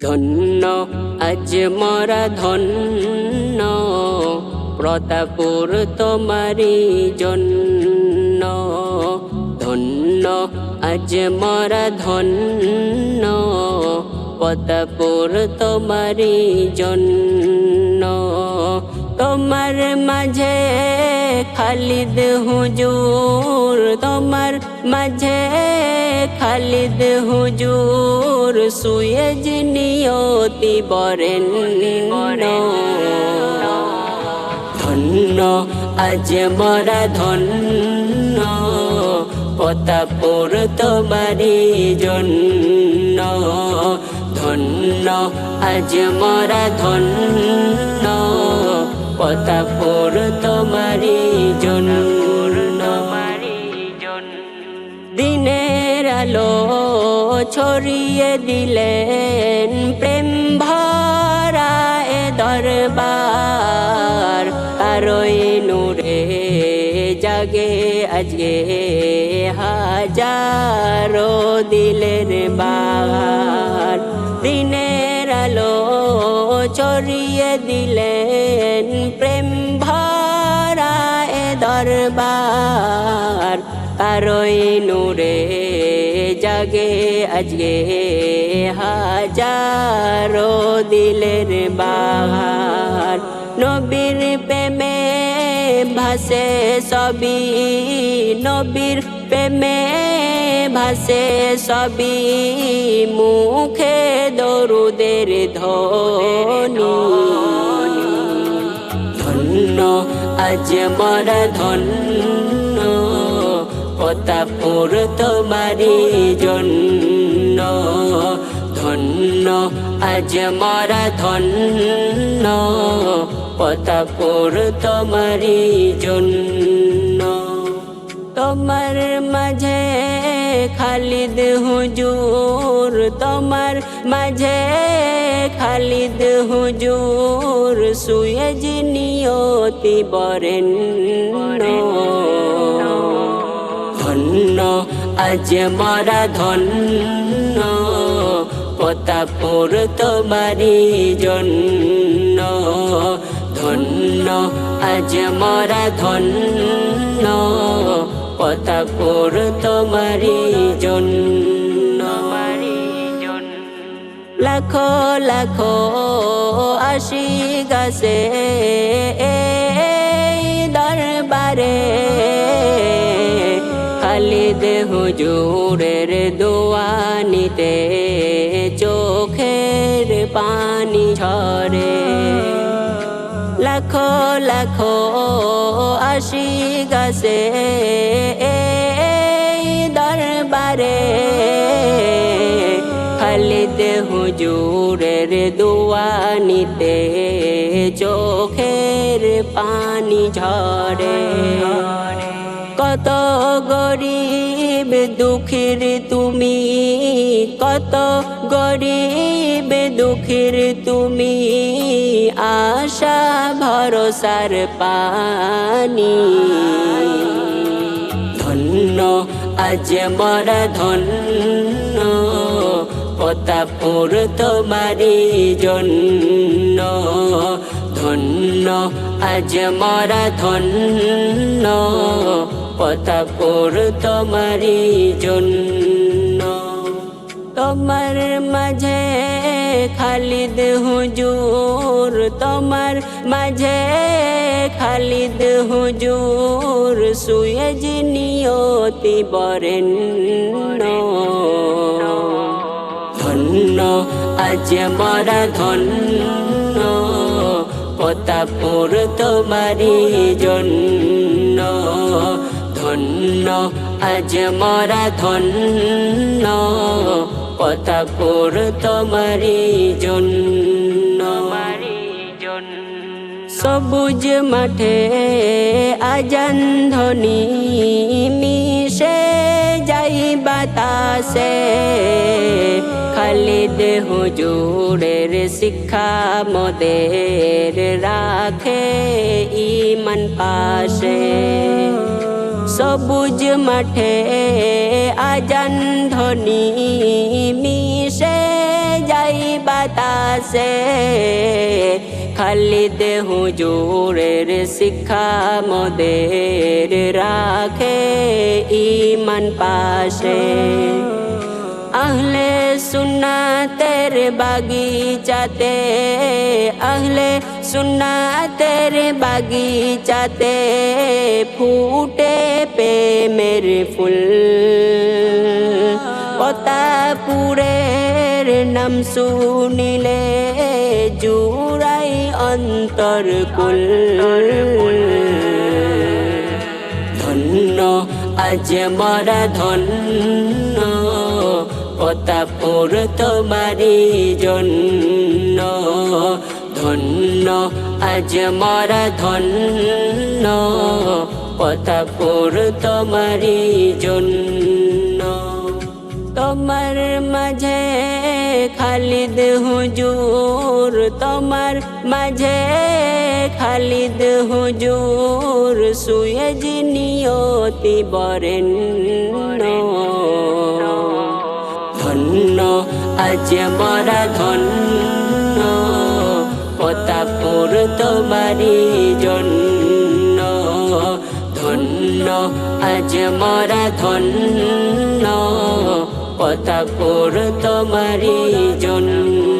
ধন্য আজ মরা ধন্য প্রতাপুর তোমারি জন্য। ধন্য আজ মরা ধন্য প্রতাপুর তোমারি জন্য। তোমার মাঝে খালিদ হুজুর, তোমার মাঝে খালিদ হুজুর সুয়েজ নিয়তি বরেণ্য। ধন্য আজ মরা ধন্য প্রতাপুর তোমারি জন্য। ধন্য আজ মরা ধন্য প্রতাপুর তোমারি জন্য। দিনের আলো ছড়িয়ে দিলেন প্রেম ভরা এ দরবার। তারই নূরে জাগে আজকে হাজারো দিলের বাহার। দিনের আলো ছড়িয়ে দিলেন প্রেম ভরা এ দরবার। তারই নূরে জাগে আজকে হাজারো দিলের বাহার। নবীর প্রেমে ভাসে সবই, নবীর প্রেমে ভাসে সবই, মুখে দরুদের ধ্বনি। ধন্য আজ মরা ধন্য প্রতাপুর তোমারি জন্য। ধন্য আজ মরা ধন্য প্রতাপুর তোমারি জন্য। তোমার মাঝে খালিদ হুজুর, তোমার মাঝে খালিদ হুজুর সুয়েজ নিয়তি বরেণ্য। ধন্য আজ মরা ধন্য প্রতাপুর তোমারি জন্য। ধন্য আজ মরা ধন্য প্রতাপুর তোমারি জন্য। লাখো লাখো আশিক আসে এই দরবারে। খালিদ হুজুরের দোয়া নিতে চোখের পানি ঝরে। লাখো লাখো আশিক আসে এই দরবারে। খালিদ হুজুরের দোয়া নিতে চোখের পানি ঝরে। কত গরিব দুঃখীর তুমি, কত গরিব দুঃখীর তুমি, আশা ভরসার পানি। ধন্য আজ মরা ধন্য প্রতাপুর তোমারি জন্য। ধন্য আজ মরা ধন্য প্রতাপুর তোমারি জন্য। তোমার মাঝে খালিদ হুজুর, তোমার মাঝে খালিদ হুজুর সুয়েজ নিয়তি বরেণ্য। ধন্য আজ মরা ধন্য প্রতাপুর তোমারি জন্য। ধন্য আজ মরা ধন্য প্রতাপুর তোমারি জন্য। সবুজ মাঠে আজান ধ্বনি মিশে যাই বাতাসে। খালিদ হুজুরের শিক্ষা মোদের রাখে ইমান পাশে। সবুজ মাঠে আজান ধ্বনি মিশে যাই বাতাসে খালিদ হুজুরের শিক্ষা মোদের রাখে ঈমান পাশে আহলে সুন্নাতের বাগিচাতে আহলে সুন্নাতের বাগিচাতে ফুটে প্রেমের ফুল পতাপুরের নাম শুনিলে জুড়াই অন্তর কুল ধন্য আজ মরা ধন্য পতাপুর তোমারি জন্য ধন্য আজ মরা ধন্য পতাপুর তোমারি জন্য তোমার মাঝে খালিদ হুজুর তোমার মাঝে খালিদ হুজুর সুয়েজ নিয়তি বরেণ্য ধন্য আজ মরা ধন্য পতাপুর তোমারি জন্য ধন্য আজ মরা ধন্য পতাপুর তোমারি জন্য